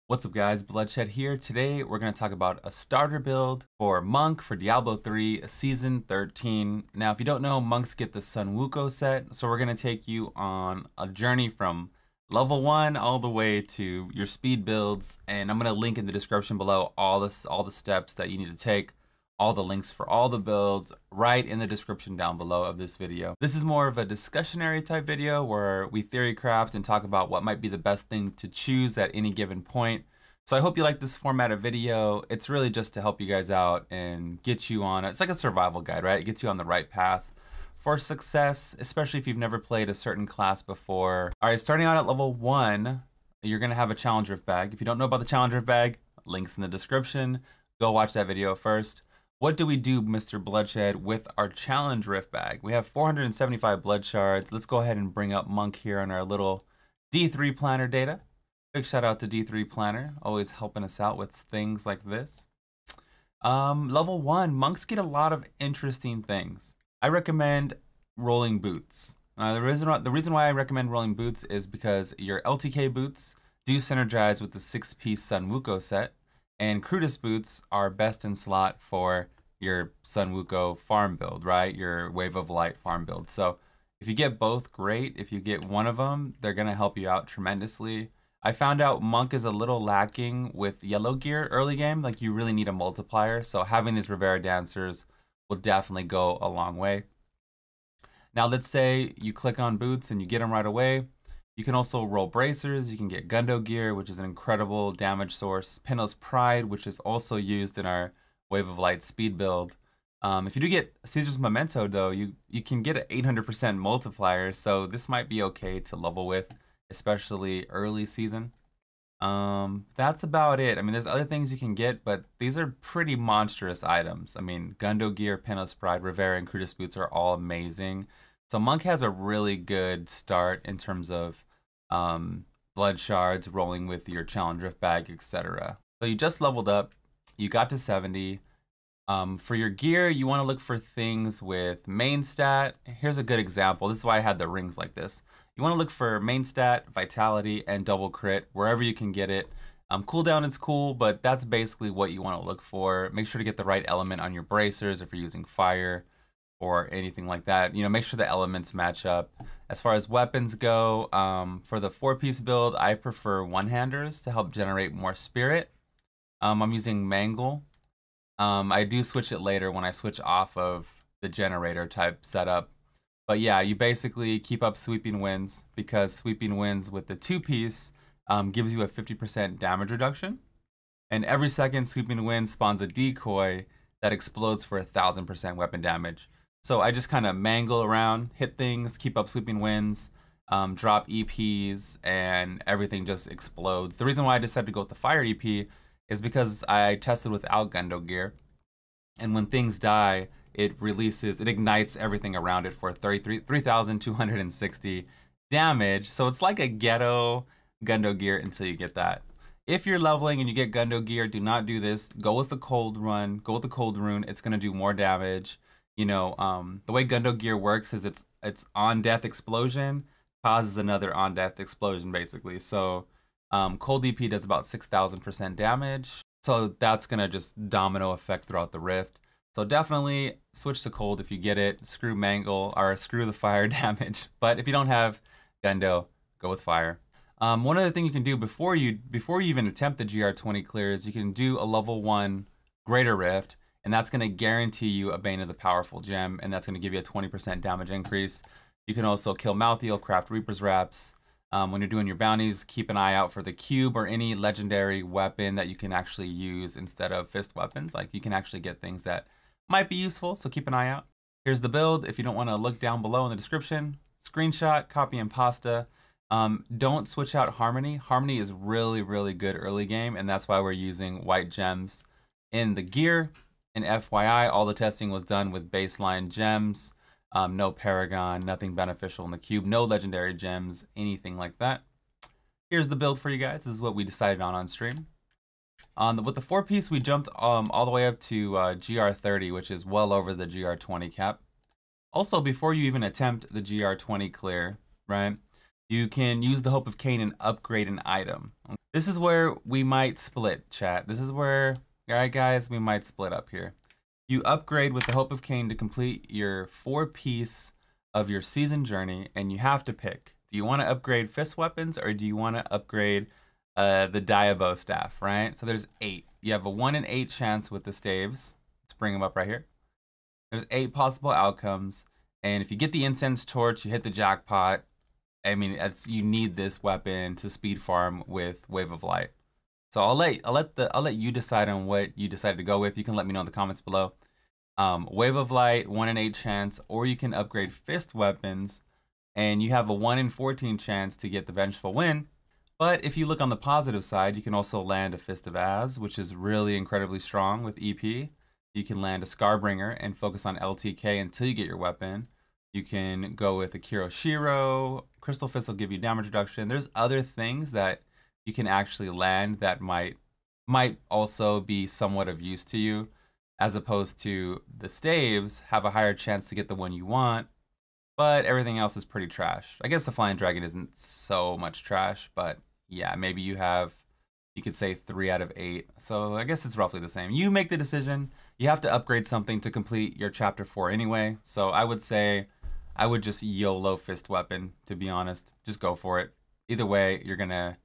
What's up guys, Bloodshed here. Today we're going to talk about a starter build for Monk for Diablo 3 Season 13. Now if you don't know, Monks get the Sunwuko set, so we're going to take you on a journey from level 1 all the way to your speed builds, and I'm going to link in the description below all the steps that you need to take, all the links for all the builds right in the description down below of this video. This is more of a discussionary type video where we theory craft and talk about what might be the best thing to choose at any given point. So I hope you like this format of video. It's really just to help you guys out and get you on, it's like a survival guide, right? It gets you on the right path for success, especially if you've never played a certain class before. All right, starting out at level 1, you're gonna have a challenge rift bag. If you don't know about the challenge rift bag, links in the description. Go watch that video first. What do we do, Mr. Bloodshed, with our challenge rift bag? We have 475 blood shards. Let's go ahead and bring up Monk here on our little D3 planner data. Big shout out to D3 Planner, always helping us out with things like this. Level 1, Monks get a lot of interesting things. I recommend rolling boots. The reason why I recommend rolling boots is because your LTK boots do synergize with the 6-piece Sunwuko set, and Crudus boots are best in slot for your Sunwuko farm build, right? Your Wave of Light farm build. So if you get both, great. If you get one of them, they're gonna help you out tremendously. I found out Monk is a little lacking with yellow gear early game. Like, you really need a multiplier. So having these Rivera Dancers will definitely go a long way. Now let's say you click on boots and you get them right away. You can also roll bracers. You can get Gundo gear, which is an incredible damage source. Pinno's Pride, which is also used in our Wave of Light speed build. If you do get Caesar's Memento though, you can get an 800% multiplier. So this might be okay to level with, especially early season. That's about it. I mean, there's other things you can get, but these are pretty monstrous items. I mean, Gundo gear, Pinno's Pride, Rivera, and Crudus boots are all amazing. So Monk has a really good start in terms of blood shards, rolling with your challenge rift bag, etc. So you just leveled up, you got to 70. For your gear, you want to look for things with main stat. Here's a good example. This is why I had the rings like this. You want to look for main stat, vitality, and double crit wherever you can get it. Cooldown is cool, but that's basically what you want to look for. Make sure to get the right element on your bracers if you're using fire or anything like that. You know, make sure the elements match up. As far as weapons go, for the 4-piece build, I prefer one-handers to help generate more spirit. I'm using Mangle. I do switch it later when I switch off of the generator type setup. But yeah, you basically keep up Sweeping Winds, because Sweeping Winds with the 2-piece gives you a 50% damage reduction. And every second, Sweeping Wind spawns a decoy that explodes for 1000% weapon damage. So I just kind of mangle around, hit things, keep up Sweeping Winds, drop EPs, and everything just explodes. The reason why I decided to go with the Fire EP is because I tested without Gundo gear, and when things die, it ignites everything around it for 3,260 damage. So it's like a ghetto Gundo gear until you get that. If you're leveling and you get Gundo gear, do not do this. Go with the cold run, go with the cold rune. It's gonna do more damage. You know, the way Gundo gear works is it's on death explosion causes another on death explosion basically. So cold EP does about 6,000% damage. So that's gonna just domino effect throughout the rift. So definitely switch to cold if you get it. Screw Mangle or screw the fire damage. But if you don't have Gundo, go with fire. One other thing you can do before you even attempt the GR20 clears, you can do a level 1 Greater Rift, and that's going to guarantee you a Bane of the Powerful gem, and that's going to give you a 20% damage increase. You can also kill Malthael, craft Reaper's Wraps. When you're doing your bounties, keep an eye out for the cube or any legendary weapon that you can actually use instead of fist weapons. Like, you can actually get things that might be useful, so keep an eye out. Here's the build. If you don't want to look down below in the description, screenshot, copy and pasta. Don't switch out Harmony. Harmony is really, really good early game, and that's why we're using white gems in the gear. And FYI, all the testing was done with baseline gems. No Paragon, nothing beneficial in the cube, no legendary gems, anything like that. Here's the build for you guys. This is what we decided on stream. With the 4-piece, we jumped all the way up to GR30, which is well over the GR20 cap. Also, before you even attempt the GR20 clear, right, You can use the Hope of Cain and upgrade an item. This is where we might split, chat. This is where, all right, guys, we might split up here. You upgrade with the Hope of Cain to complete your 4-piece of your season journey, and you have to pick. Do you want to upgrade fist weapons, or do you want to upgrade the Diablo staff, right? So there's 8. You have a 1 in 8 chance with the staves. Let's bring them up right here. There's 8 possible outcomes, and if you get the incense torch, you hit the jackpot. I mean, you need this weapon to speed farm with Wave of Light. So I'll let you decide on what you decided to go with. You can let me know in the comments below. Wave of Light, 1 in 8 chance, or you can upgrade fist weapons, and you have a 1 in 14 chance to get the Vengeful Wind. But if you look on the positive side, you can also land a Fist of Az, which is really incredibly strong with EP. You can land a Scarbringer and focus on LTK until you get your weapon. You can go with a Kiroshiro. Crystal Fist will give you damage reduction. There's other things that you can actually land that might also be somewhat of use to you, as opposed to the staves have a higher chance to get the one you want, but everything else is pretty trash. I guess the Flying Dragon isn't so much trash, but yeah, maybe you could say 3 out of 8. So I guess it's roughly the same. You make the decision. You have to upgrade something to complete your chapter 4 anyway. So I would say I would just YOLO fist weapon, to be honest. Just go for it. Either way, you're gonna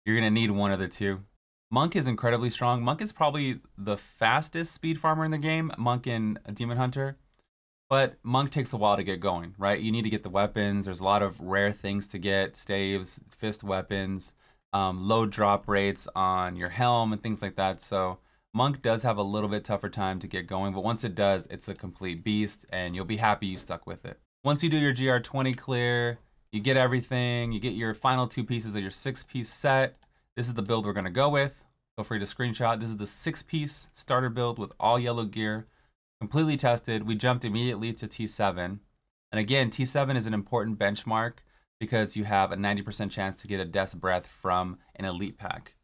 need one of the two. Monk is incredibly strong. Monk is probably the fastest speed farmer in the game, Monk and Demon Hunter. But Monk takes a while to get going, right? You need to get the weapons. There's a lot of rare things to get, staves, fist weapons, low drop rates on your helm and things like that. So Monk does have a little bit tougher time to get going, but once it does, it's a complete beast, and you'll be happy you stuck with it. Once you do your GR20 clear, you get everything, you get your final 2 pieces of your 6-piece set. This is the build we're gonna go with. Feel free to screenshot. This is the 6-piece starter build with all yellow gear. Completely tested. We jumped immediately to T7. And again, T7 is an important benchmark because you have a 90% chance to get a Death's Breath from an elite pack.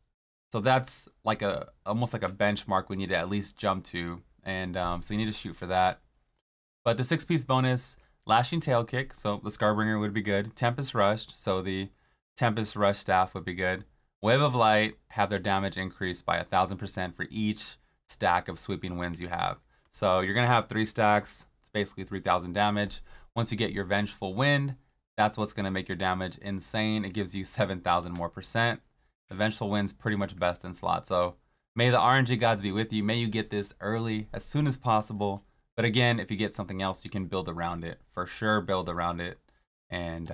So that's like almost like a benchmark we need to at least jump to. And so you need to shoot for that. But the 6-piece bonus, Lashing Tail Kick, so the Scarbringer would be good. Tempest Rushed, so the Tempest Rush staff would be good. Wave of Light, have their damage increased by 1000% for each stack of Sweeping Winds you have. So you're gonna have 3 stacks, it's basically 3000 damage. Once you get your Vengeful Wind, that's what's gonna make your damage insane. It gives you 7000 more percent. The Vengeful Wind's pretty much best in slot. So may the RNG gods be with you. May you get this early, as soon as possible. But again, if you get something else, you can build around it. For sure, build around it. And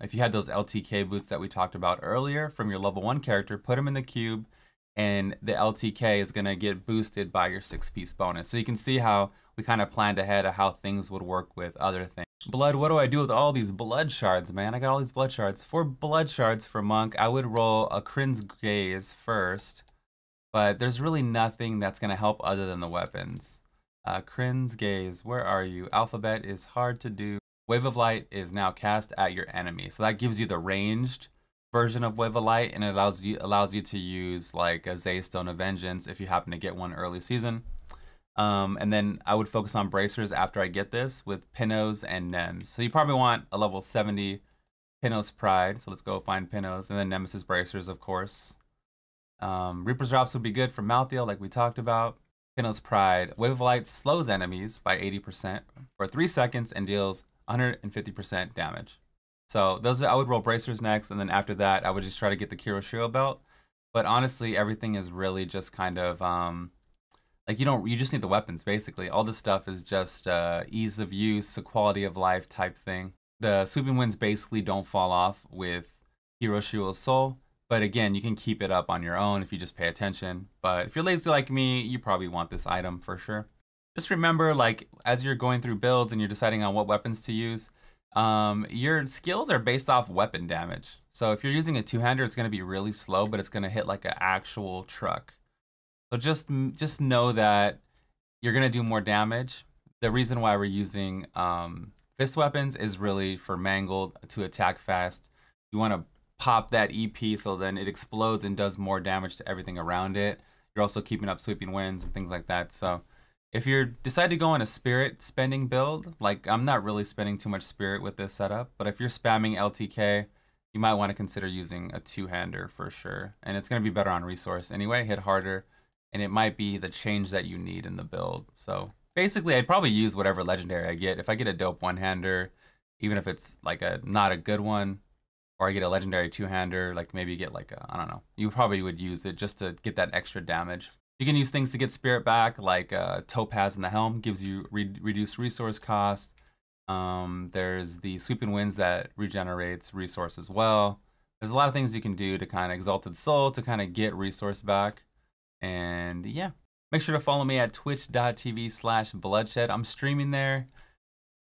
if you had those LTK boots that we talked about earlier from your level 1 character, put them in the cube, and the LTK is going to get boosted by your 6-piece bonus. So you can see how we kind of planned ahead of how things would work with other things. Blood, what do I do with all these blood shards, man? I got all these blood shards. For blood shards for Monk, I would roll a Crin's Gaze first, but there's really nothing that's going to help other than the weapons. Crin's Gaze, where are you? Alphabet is hard to do. Wave of Light is now cast at your enemy. So that gives you the ranged version of Wave of Light, and it allows you to use like a Zaystone of Vengeance if you happen to get one early season. And then I would focus on bracers after I get this with Pinnos and Nems. So you probably want a level 70 Pinnos Pride. So let's go find Pinnos, and then Nemesis bracers, of course. Reaper's Drops would be good for Malthael, like we talked about. Pinnos Pride. Wave of Light slows enemies by 80% for 3 seconds and deals 150% damage. So I would roll bracers next, and then after that, I would just try to get the Kiroshiro belt. But honestly, everything is really just kind of like you just need the weapons basically. All this stuff is just ease of use, a quality of life type thing. The Sweeping Winds basically don't fall off with Hiroshiro's Soul, but again, you can keep it up on your own if you just pay attention. But if you're lazy like me, you probably want this item for sure. Just remember, like, as you're going through builds and you're deciding on what weapons to use, your skills are based off weapon damage. So if you're using a 2-hander, it's going to be really slow, but it's going to hit like an actual truck. So just know that you're going to do more damage. The reason why we're using fist weapons is really for Mangled to attack fast. You want to pop that EP so then it explodes and does more damage to everything around it. You're also keeping up Sweeping Winds and things like that. So if you decide to go on a spirit spending build, like I'm not really spending too much spirit with this setup, but if you're spamming LTK you might want to consider using a two-hander for sure. And it's going to be better on resource anyway, hit harder, and it might be the change that you need in the build. So basically, I'd probably use whatever legendary I get. If I get a dope one-hander, even if it's like not a good one, or I get a legendary two-hander, like maybe get like a, I don't know, you probably would use it just to get that extra damage. You can use things to get spirit back, like Topaz in the Helm gives you reduced resource cost. There's the Sweeping Winds that regenerates resource as well. There's a lot of things you can do to kind of Exalted Soul to kind of get resource back. And yeah, make sure to follow me at twitch.tv/bloodshed. I'm streaming there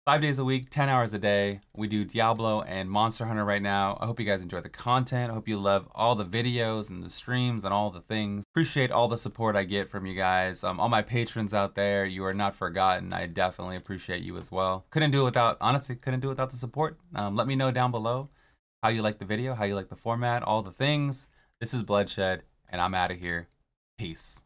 5 days a week, 10 hours a day. We do Diablo and Monster Hunter right now. I hope you guys enjoy the content. I hope you love all the videos and the streams and all the things. Appreciate all the support I get from you guys. All my patrons out there, you are not forgotten. I definitely appreciate you as well. Honestly, couldn't do it without the support. Let me know down below how you like the video, how you like the format, all the things. This is Bloodshed, and I'm out of here. Peace.